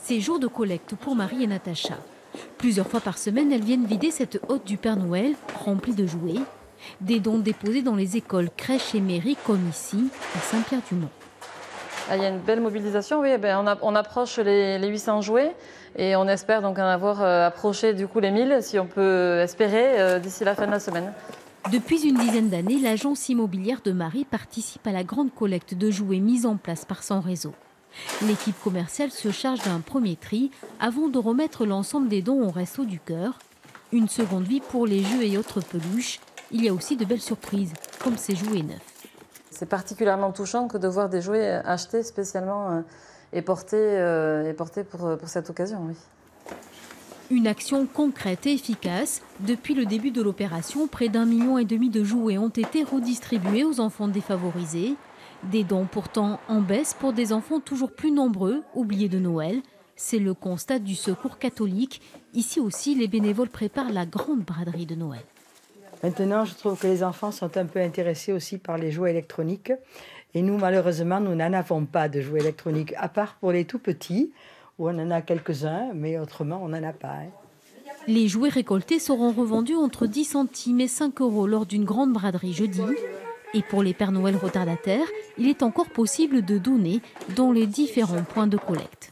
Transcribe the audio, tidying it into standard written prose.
C'est jour de collecte pour Marie et Natacha. Plusieurs fois par semaine, elles viennent vider cette hotte du Père Noël remplie de jouets. Des dons déposés dans les écoles, crèches et mairies comme ici à Saint-Pierre-du-Mont. Il y a une belle mobilisation, oui. On approche les 800 jouets et on espère donc en avoir approché du coup les 1000, si on peut espérer, d'ici la fin de la semaine. Depuis une dizaine d'années, l'agence immobilière de Marie participe à la grande collecte de jouets mise en place par son réseau. L'équipe commerciale se charge d'un premier tri avant de remettre l'ensemble des dons au Resto du Cœur. Une seconde vie pour les jeux et autres peluches. Il y a aussi de belles surprises, comme ces jouets neufs. C'est particulièrement touchant que de voir des jouets achetés spécialement et portés pour cette occasion, oui. Une action concrète et efficace. Depuis le début de l'opération, près d'1,5 million de jouets ont été redistribués aux enfants défavorisés. Des dons pourtant en baisse pour des enfants toujours plus nombreux, oubliés de Noël. C'est le constat du Secours catholique. Ici aussi, les bénévoles préparent la grande braderie de Noël. Maintenant, je trouve que les enfants sont un peu intéressés aussi par les jouets électroniques. Et nous, malheureusement, nous n'en avons pas de jouets électroniques, à part pour les tout petits, où on en a quelques-uns, mais autrement, on n'en a pas. Les jouets récoltés seront revendus entre 10 centimes et 5 € lors d'une grande braderie jeudi. Et pour les Pères Noël retardataires, il est encore possible de donner dans les différents points de collecte.